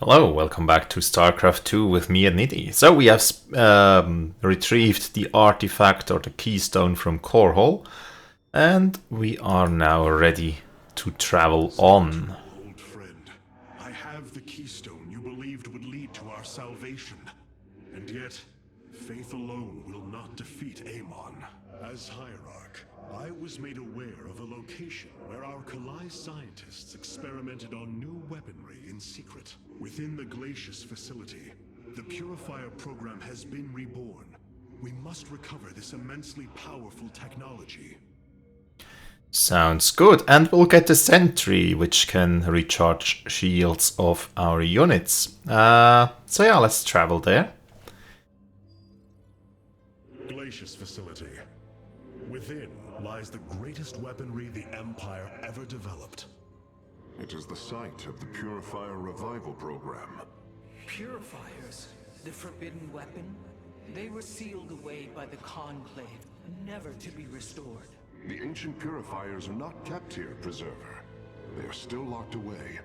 Hello, welcome back to StarCraft II with me and Nidhi. So we have retrieved the artifact or the keystone from Core Hall, and we are now ready to travel on. Old friend, I have the keystone you believed would lead to our salvation. And yet, faith alone will not defeat Amon. As Hierarch, I was made aware of a location where our Kalai scientists experimented on new weaponry in secret. Within the Glacius facility, the Purifier program has been reborn. We must recover this immensely powerful technology. Sounds good, and we'll get the sentry, which can recharge shields of our units. So yeah, let's travel there. Glacius facility. Within lies the greatest weaponry the Empire ever developed. It is the site of the Purifier Revival Program. Purifiers? The forbidden weapon? They were sealed away by the Conclave, never to be restored. The ancient Purifiers are not kept here, Preserver. They are still locked away.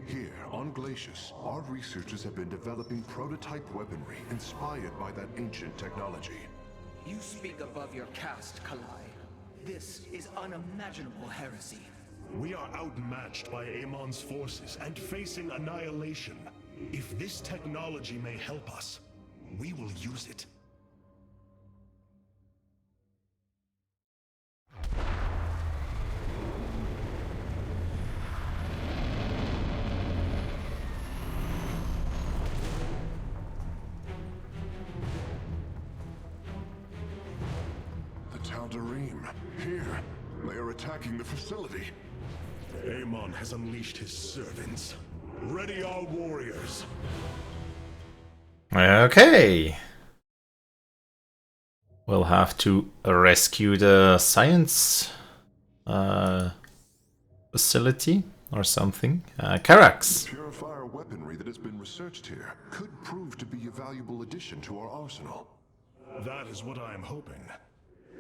Here, on Glacius, our researchers have been developing prototype weaponry inspired by that ancient technology. You speak above your caste, Kalai. This is unimaginable heresy. We are outmatched by Amon's forces and facing annihilation. If this technology may help us, we will use it. The Tal'Darim, here. They are attacking the facility. Amon has unleashed his servants. Ready our warriors. Okay. We'll have to rescue the science facility or something. Karax. Purifier weaponry that has been researched here could prove to be a valuable addition to our arsenal. That is what I am hoping.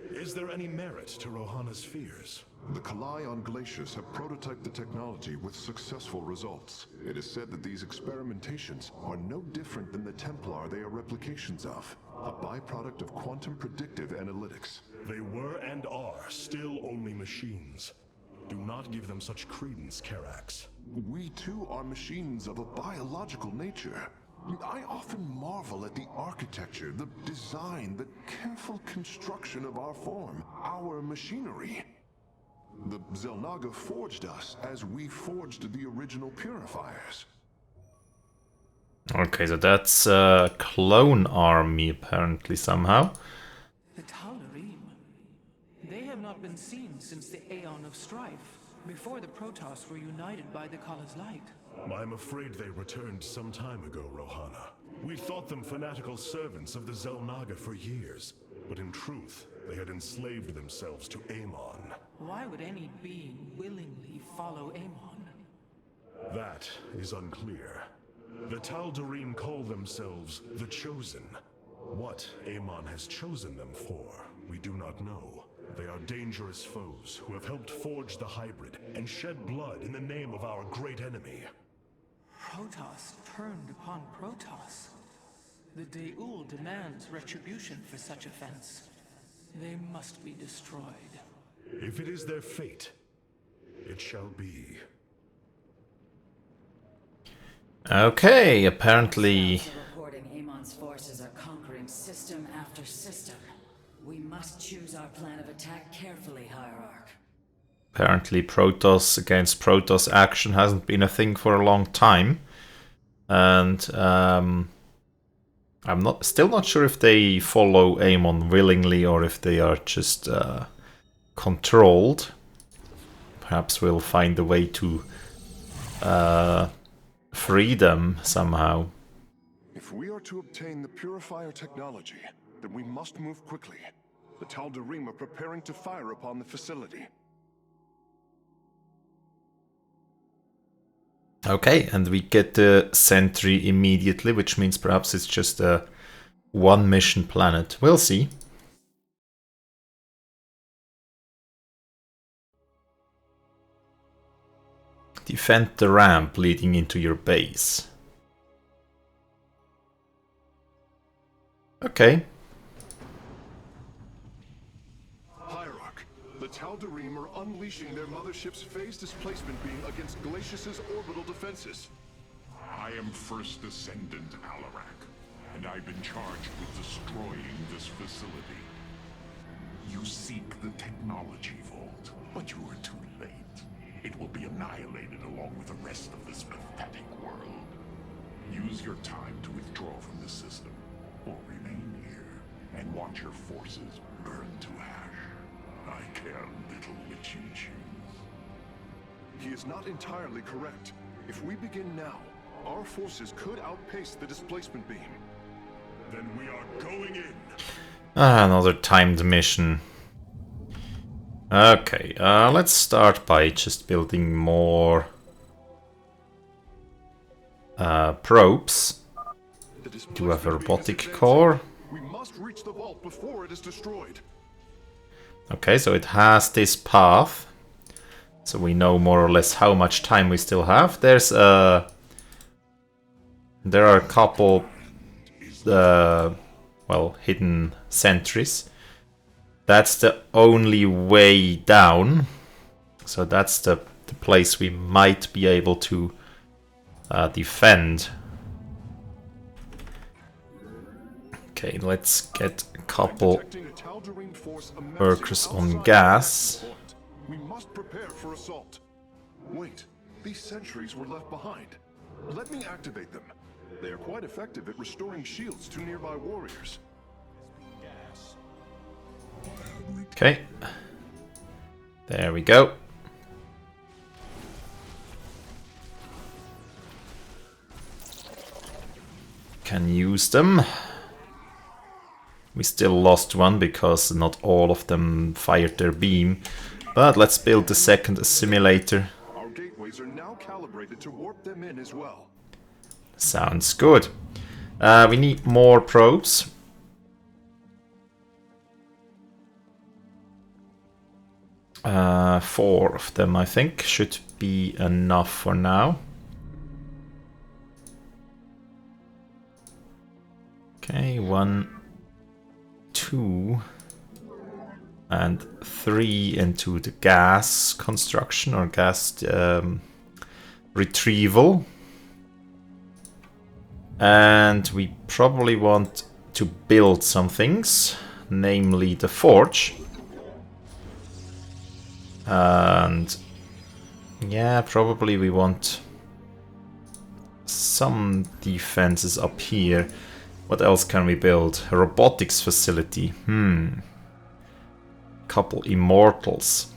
Is there any merit to Rohana's fears? The Kalai on Glacius have prototyped the technology with successful results. It is said that these experimentations are no different than the Templar they are replications of, a byproduct of quantum predictive analytics. They were and are still only machines. Do not give them such credence, Karax. We too are machines of a biological nature. I often marvel at the architecture, the design, the careful construction of our form, our machinery. The Xel'Naga forged us as we forged the original purifiers. Okay, so that's a clone army apparently somehow. The Tal'Darim? They have not been seen since the Aeon of Strife, before the Protoss were united by the Kala's light. I'm afraid they returned some time ago, Rohana. We thought them fanatical servants of the Xel'Naga for years, but in truth, they had enslaved themselves to Amon. Why would any being willingly follow Amon? That is unclear. The Tal'Darim call themselves the Chosen. What Amon has chosen them for, we do not know. They are dangerous foes who have helped forge the hybrid and shed blood in the name of our great enemy. Protoss turned upon Protoss. The De'ul demands retribution for such offense. They must be destroyed. If it is their fate, it shall be. Okay, apparently Scouts are reporting Amon's forces are conquering system after system. We must choose our plan of attack carefully, Hierarch. Apparently Protoss against Protoss action hasn't been a thing for a long time. And I'm still not sure if they follow Amon willingly or if they are just controlled. Perhaps we'll find a way to free them somehow. If we are to obtain the Purifier technology, then we must move quickly. The Tal'Darim are preparing to fire upon the facility. Okay, and we get the sentry immediately, which means perhaps it's just a one mission planet. We'll see. Defend the ramp leading into your base. Okay. Hierarch, the Tal'Darim are unleashing their mothership's phase displacement beam against Glacius's orbital defenses. I am First Descendant Alarak, and I've been charged with destroying this facility. You seek the technology vault, but you are too late. It will be annihilated along with the rest of this pathetic world. Use your time to withdraw from the system, or remain here and watch your forces burn to ash. I care little which you choose. He is not entirely correct. If we begin now, our forces could outpace the displacement beam. Then we are going in. Another timed mission. Okay, let's start by just building more probes. Do have a robotic core. We must reach the vault before it is destroyed. Okay, so it has this path. So we know more or less how much time we still have. There are a couple well, hidden sentries. That's the only way down. So that's the place we might be able to defend. Okay, let's get a couple workers on gas. We must prepare for assault. Wait, these sentries were left behind. Let me activate them. They are quite effective at restoring shields to nearby warriors. Okay. There we go. Can use them. We still lost one because not all of them fired their beam. But let's build the second assimilator. Our gateways are now calibrated to warp them in as well. Sounds good. We need more probes. Four of them, I think, should be enough for now. Okay, 1, 2, and 3 into the gas construction or gas retrieval. And we probably want to build some things, namely the forge. And yeah, probably we want some defenses up here. What else can we build? A robotics facility. Couple immortals.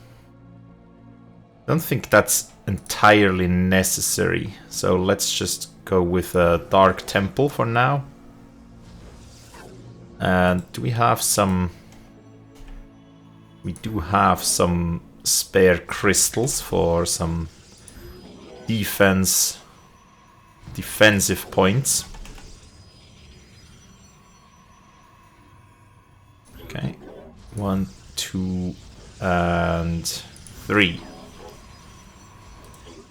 Don't think that's entirely necessary. So let's just go with a dark temple for now. And do we have some... We do have some spare crystals for some defensive points. Okay, 1, 2, and 3.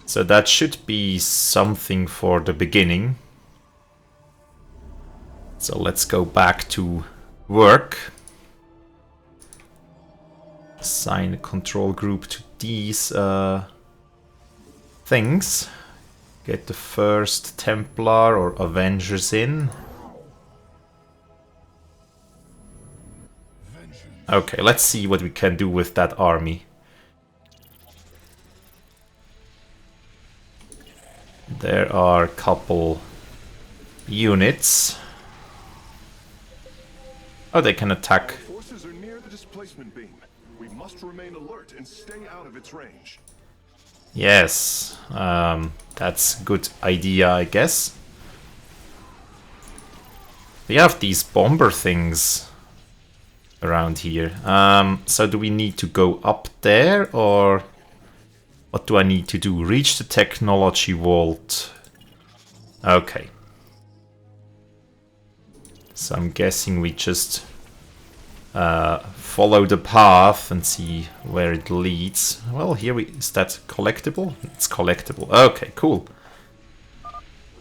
So that should be something for the beginning. So let's go back to work. Assign a control group to these things. Get the first Templar or Avengers in. Okay, let's see what we can do with that army. There are a couple units. Oh, they can attack. Forces are near the displacement beam. We must remain alert and stay out of its range. Yes, that's a good idea, I guess. We have these bomber things around here. So do we need to go up there, or what do I need to do? Reach the technology vault. Okay. So I'm guessing we just follow the path and see where it leads. Well, here we... Is that collectible? It's collectible. Okay, cool.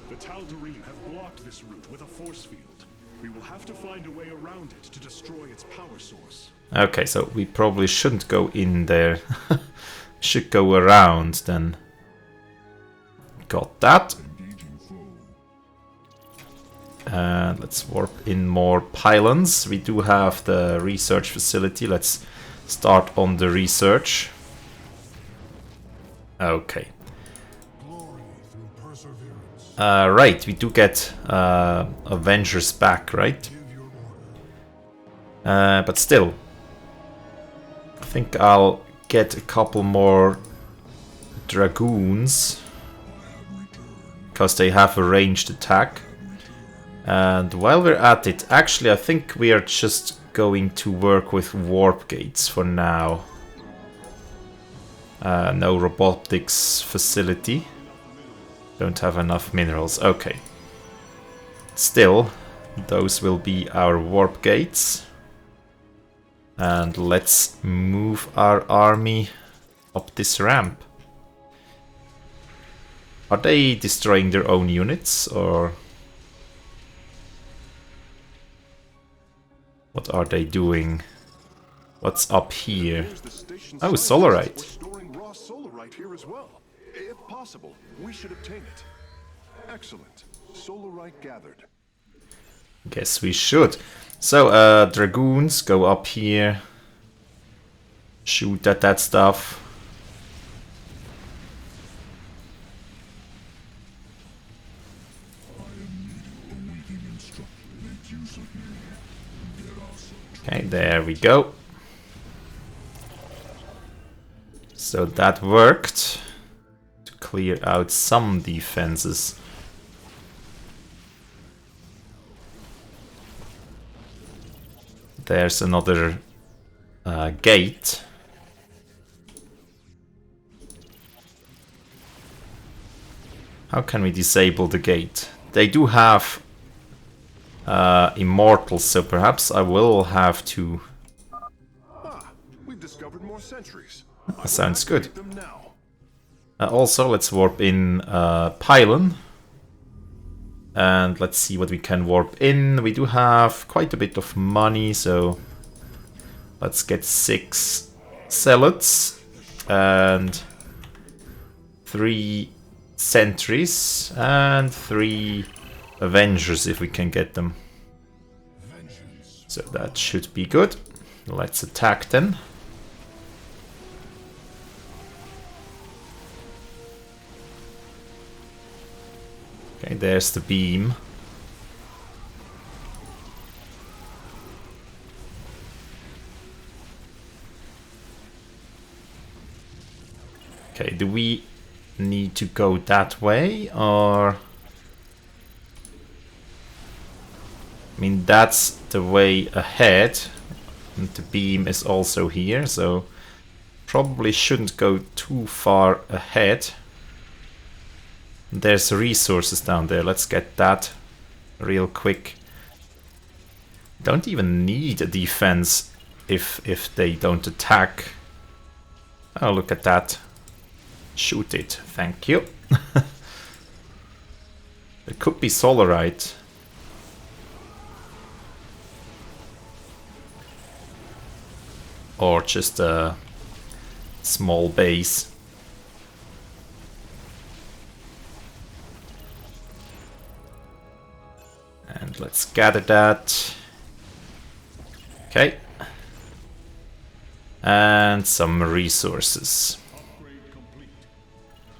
The Tal'Darim have blocked this route with a force field. We will have to find a way around it to destroy its power source. Okay, so we probably shouldn't go in there. Should go around then. Got that. And let's warp in more pylons. We do have the research facility. Let's start on the research. Okay. Right, we do get Avengers back, right? But still, I think I'll get a couple more Dragoons, because they have a ranged attack. And while we're at it, actually I think we are just going to work with warp gates for now. No robotics facility. Don't have enough minerals. Okay. Still, those will be our warp gates. And let's move our army up this ramp. Are they destroying their own units, or what are they doing? What's up here? Oh, solarite. We're storing raw solarite here as well. If possible, we should obtain it. Excellent. Solarite gathered. Guess we should. So, Dragoons go up here. Shoot at that stuff. Okay, there we go. So that worked to clear out some defenses. There's another gate. How can we disable the gate? They do have immortals, so perhaps I will have to... We've discovered more sentries. Sounds good. Them now. Also, let's warp in pylon. And let's see what we can warp in. We do have quite a bit of money, so let's get 6 zealots and 3 sentries and 3 avengers if we can get them. So that should be good. Let's attack then. Okay, there's the beam. Okay, do we need to go that way, or... I mean, that's the way ahead. And the beam is also here, so probably shouldn't go too far ahead. There's resources down there. Let's get that real quick. Don't even need a defense if they don't attack. Oh, look at that. Shoot it. Thank you. It could be solarite. Or just a small base. And let's gather that. Okay. And some resources.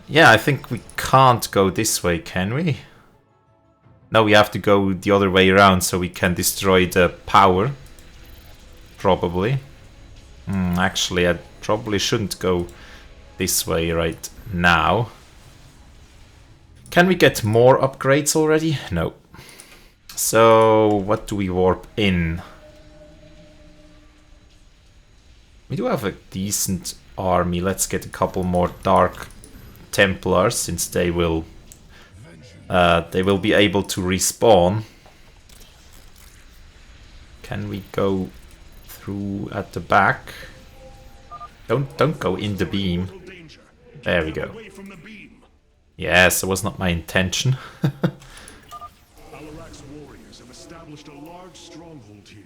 Yeah, I think we can't go this way, can we? No, we have to go the other way around so we can destroy the power. Probably. Actually, I probably shouldn't go this way right now. Can we get more upgrades already? No. So, what do we warp in? We do have a decent army. Let's get a couple more Dark Templars, since they will be able to respawn. Can we go through at the back. Don't go in the beam. There we go. Yes, that was not my intention. Alarak's warriors have established a large stronghold here.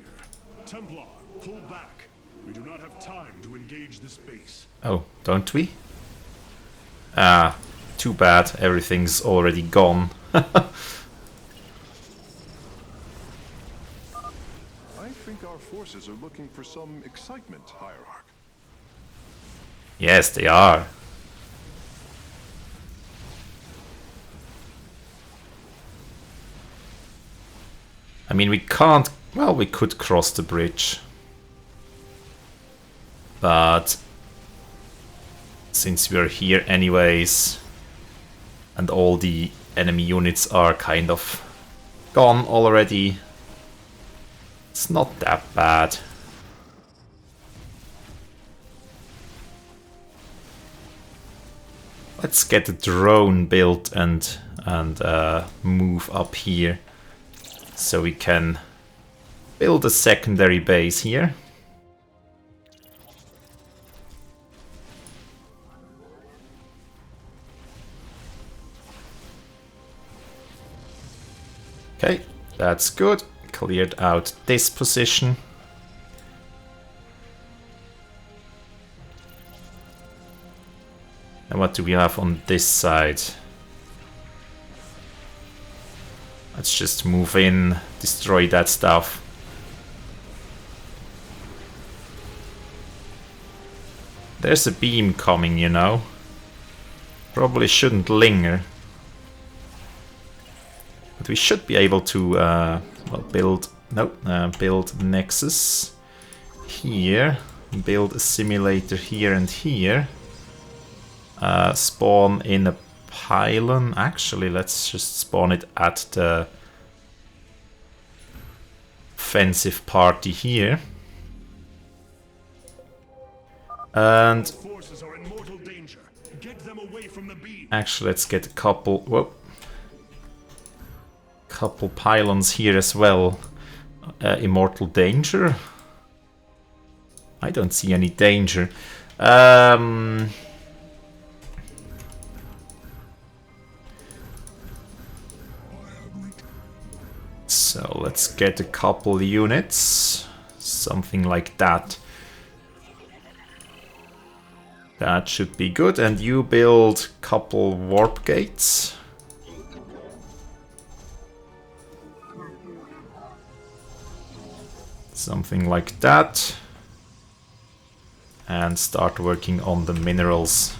Templar, pull back. We do not have time to engage this base. Oh, don't we? Ah, too bad. Everything's already gone. I think our forces are looking for some excitement, Hierarch. Yes, they are. I mean, we can't... Well, we could cross the bridge. But... since we're here anyways... and all the enemy units are kind of gone already... it's not that bad. Let's get a drone built and move up here. So we can build a secondary base here. Okay, that's good. Cleared out this position. And what do we have on this side? Let's just move in, destroy that stuff. There's a beam coming, you know. Probably shouldn't linger. But we should be able to well, build Nexus here, build a simulator here and here. Spawn in a pylon. Actually, let's just spawn it at the offensive party here. And actually, let's get a couple pylons here as well. Immortal danger? I don't see any danger. So let's get a couple units, something like that. That should be good. And you build a couple warp gates. Something like that. And start working on the minerals.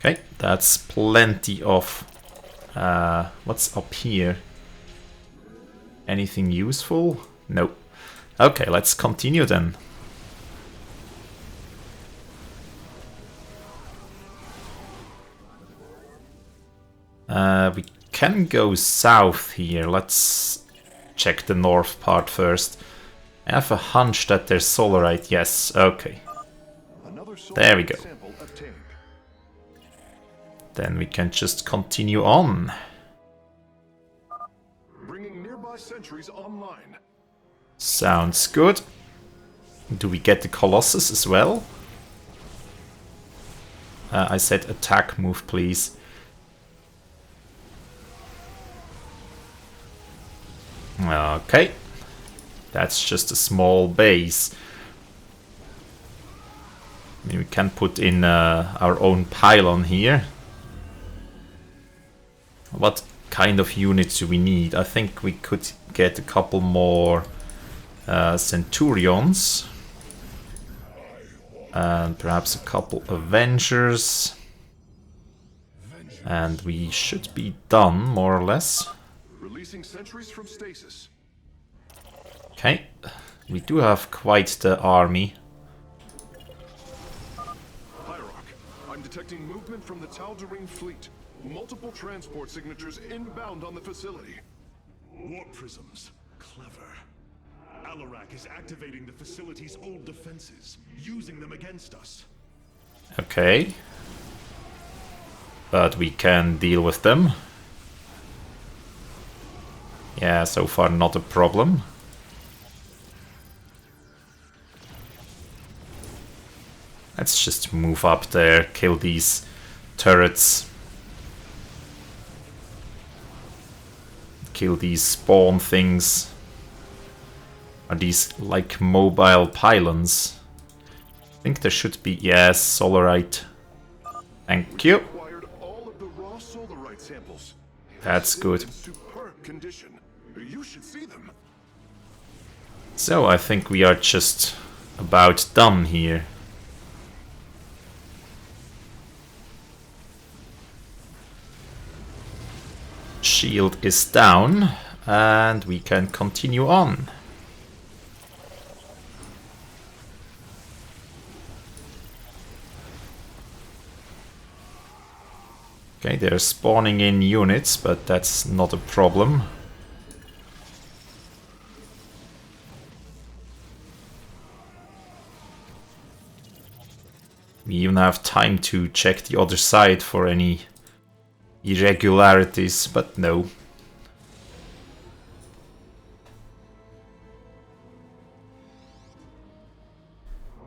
Okay, that's plenty of... what's up here? Anything useful? No. Okay, let's continue then. We can go south here. Let's check the north part first. I have a hunch that there's solarite. Yes, okay. There we go. Then we can just continue on. Bringing nearby sentries online. Sounds good. Do we get the Colossus as well? I said attack move, please. Okay. That's just a small base. I mean, we can put in our own pylon here. What kind of units do we need? I think we could get a couple more Centurions. And perhaps a couple Avengers. And we should be done, more or less. Releasing sentries from stasis. Okay, we do have quite the army. Hierarch, I'm detecting movement from the Tal'Darim fleet. Multiple transport signatures inbound on the facility. Warp prisms. Clever. Alarak is activating the facility's old defenses, using them against us. Okay. But we can deal with them. Yeah, so far not a problem. Let's just move up there, kill these turrets. Kill these spawn things. Are these like mobile pylons? I think there should be, yes, solarite. Thank you. Acquired all of the raw solarite samples. That's good. In superb condition. You should see them. So I think we are just about done here. Shield is down, and we can continue on. Okay, they're spawning in units, but that's not a problem. We even have time to check the other side for any irregularities, but no.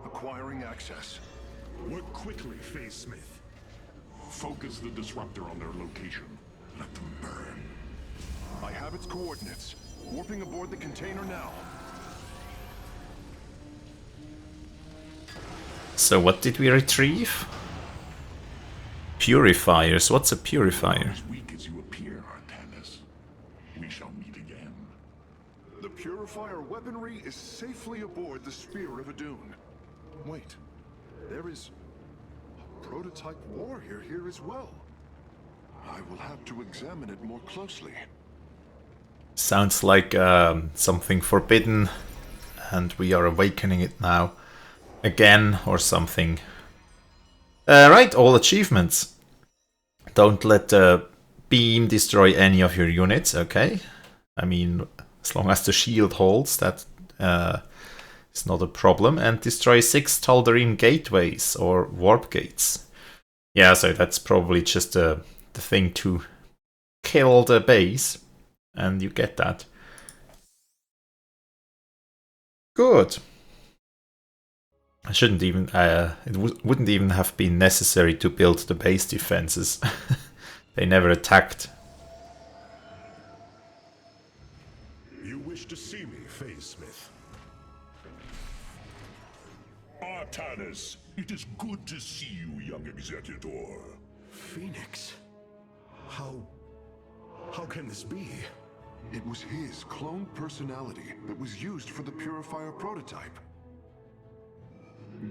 Acquiring access. Work quickly, Phase Smith. Focus the disruptor on their location. Let them burn. I have its coordinates. Warping aboard the container now. So what did we retrieve? Purifiers. What's a purifier? As weak as you appear, Artanis. We shall meet again. The purifier weaponry is safely aboard the Spear of Adun. Wait, there is a prototype warrior here as well. I will have to examine it more closely. Sounds like something forbidden, and we are awakening it now. Again, or something. Right, all achievements. Don't let the beam destroy any of your units, okay? I mean, as long as the shield holds, that is not a problem. And destroy 6 Tal'Darim gateways, or warp gates. Yeah, so that's probably just the thing to kill the base, and you get that. Good. I shouldn't even, wouldn't even have been necessary to build the base defenses. They never attacked. You wish to see me, Phase Smith? Artanis, it is good to see you, young Executor. Phoenix? How can this be? It was his cloned personality that was used for the purifier prototype.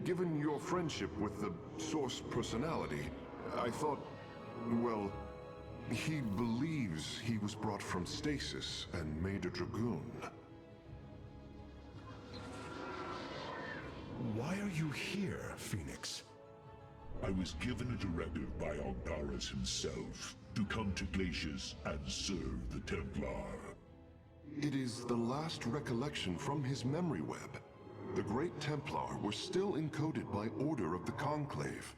Given your friendship with the Source personality, I thought, well, he believes he was brought from stasis and made a Dragoon. Why are you here, Phoenix? I was given a directive by Aldaris himself to come to Glacius and serve the Templar. It is the last recollection from his memory web. The Great Templar were still encoded by order of the Conclave.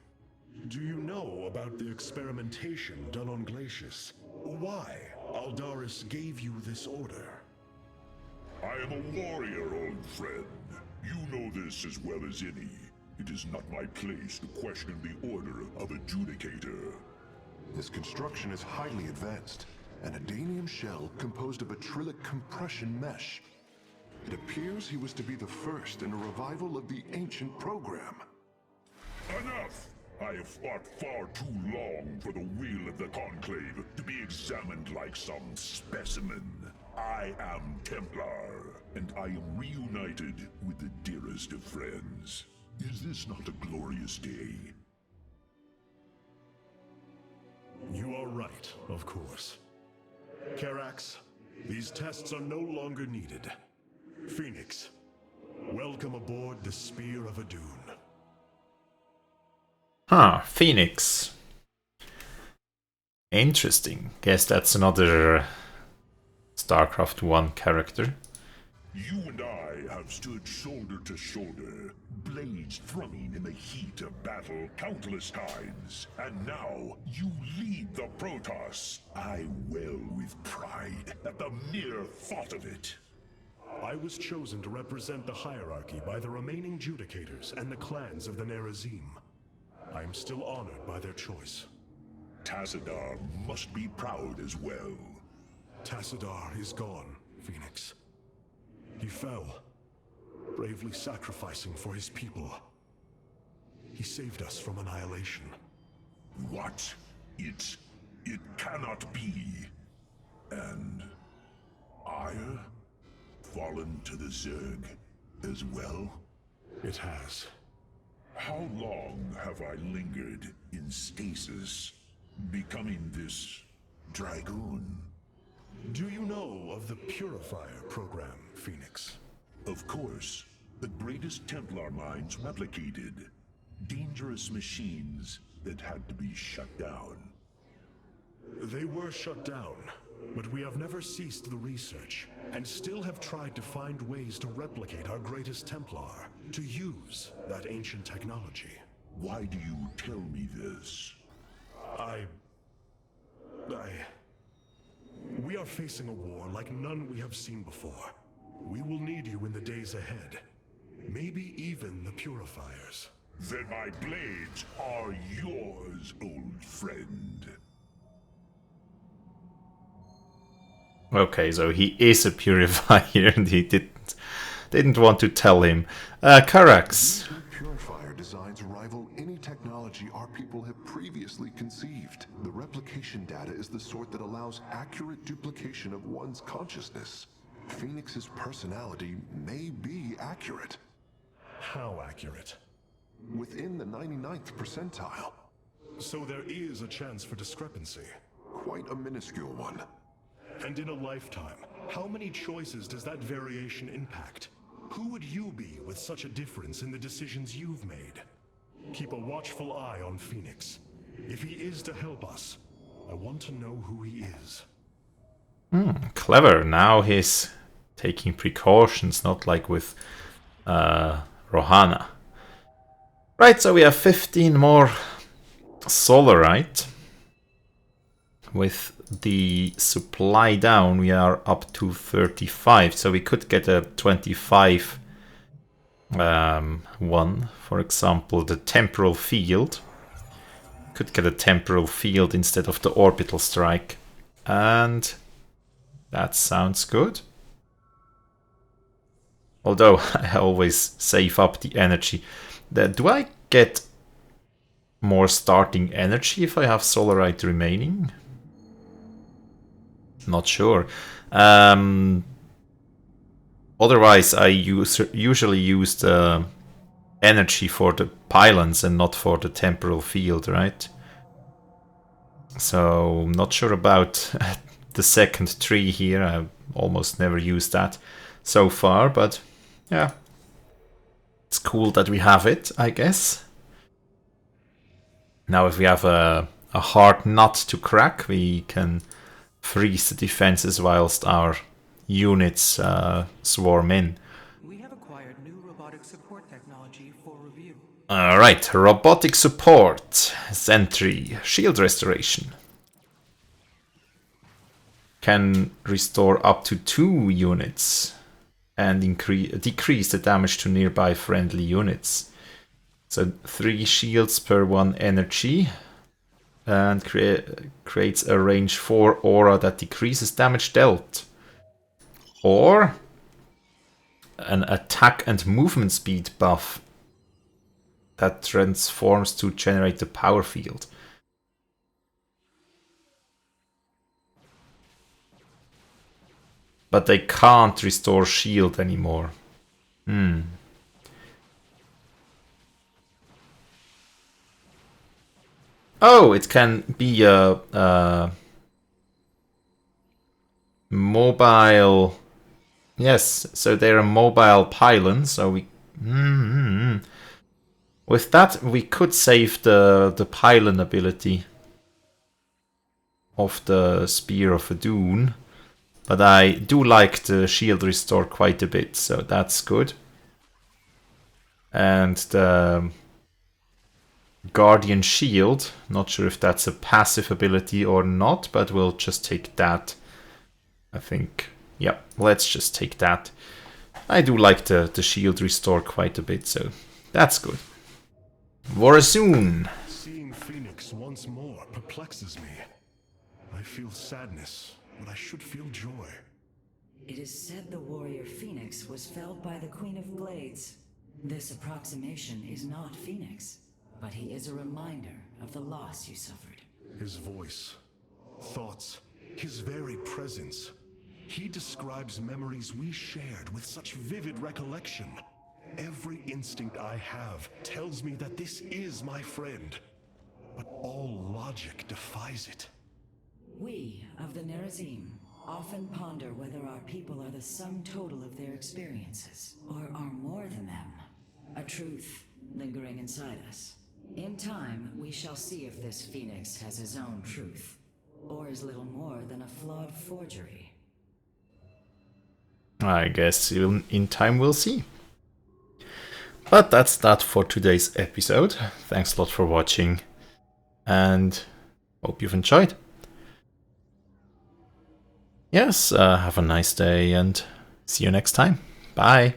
Do you know about the experimentation done on Glacius? Why Aldaris gave you this order? I am a warrior, old friend. You know this as well as any. It is not my place to question the order of Adjudicator. His construction is highly advanced, an Adanium shell composed of a trillic compression mesh. It appears he was to be the first in a revival of the ancient program. Enough! I have fought far too long for the will of the Conclave to be examined like some specimen. I am Templar, and I am reunited with the dearest of friends. Is this not a glorious day? You are right, of course. Karax, these tests are no longer needed. Phoenix, welcome aboard the Spear of Adun. Huh, Phoenix. Interesting. Guess that's another StarCraft 1 character. You and I have stood shoulder to shoulder, blades thrumming in the heat of battle countless times. And now, you lead the Protoss. I well with pride at the mere thought of it. I was chosen to represent the hierarchy by the remaining Judicators and the clans of the Nerazim. I am still honored by their choice. Tassadar must be proud as well. Tassadar is gone, Phoenix. He fell, bravely sacrificing for his people. He saved us from annihilation. What? It cannot be. And Ire? Fallen to the Zerg as well? It has. How long have I lingered in stasis, becoming this Dragoon? Do you know of the Purifier program, Phoenix? Of course. The greatest Templar minds replicated. Dangerous machines that had to be shut down. They were shut down, but we have never ceased the research, and still have tried to find ways to replicate our greatest Templar, to use that ancient technology. Why do you tell me this? We are facing a war like none we have seen before. We will need you in the days ahead. Maybe even the Purifiers. Then my blades are yours, old friend. Okay, so he is a purifier and he didn't want to tell him. Karax. Purifier designs rival any technology our people have previously conceived. The replication data is the sort that allows accurate duplication of one's consciousness. Phoenix's personality may be accurate. How accurate? Within the 99th percentile. So there is a chance for discrepancy. Quite a minuscule one. And in a lifetime, how many choices does that variation impact? Who would you be with such a difference in the decisions you've made? Keep a watchful eye on Phoenix. If he is to help us, I want to know who he is. Clever. Now he's taking precautions, not like with Rohana. Right, so we have 15 more Solarite. With the supply down, we are up to 35, so we could get a 25 one. For example, the temporal field. Could get a temporal field instead of the orbital strike. And that sounds good. Although I always save up the energy. Do I get more starting energy if I have Solarite remaining? Not sure. Otherwise, I usually use the energy for the pylons and not for the temporal field, right? So, not sure about the second tree here. I almost never used that so far, but yeah. It's cool that we have it, I guess. Now, if we have a hard nut to crack, we can freeze the defenses whilst our units swarm in. We have acquired new robotic support technology for review. Alright, robotic support. Sentry, shield restoration. Can restore up to 2 units and decrease the damage to nearby friendly units. So 3 shields per 1 energy. And creates a range 4 aura that decreases damage dealt. Or an attack and movement speed buff that transforms to generate the power field. But they can't restore shield anymore. Oh, it can be a mobile. Yes, so they're a mobile pylon. So we, with that, we could save the pylon ability of the Spear of Adun. But I do like the shield restore quite a bit, so that's good. And the Guardian Shield, not sure if that's a passive ability or not, but we'll just take that. I think, yeah, let's just take that. I do like the shield restore quite a bit, so that's good. Vorazun! Seeing Phoenix once more perplexes me. I feel sadness, but I should feel joy. It is said the warrior Phoenix was felled by the Queen of Blades. This approximation is not Phoenix, but he is a reminder of the loss you suffered. His voice, thoughts, his very presence. He describes memories we shared with such vivid recollection. Every instinct I have tells me that this is my friend, but all logic defies it. We of the Nerazim often ponder whether our people are the sum total of their experiences, or are more than them. A truth lingering inside us. In time, we shall see if this Phoenix has his own truth, or is little more than a flawed forgery. I guess in time we'll see. But that's that for today's episode. Thanks a lot for watching, and hope you've enjoyed. Yes, have a nice day and see you next time. Bye.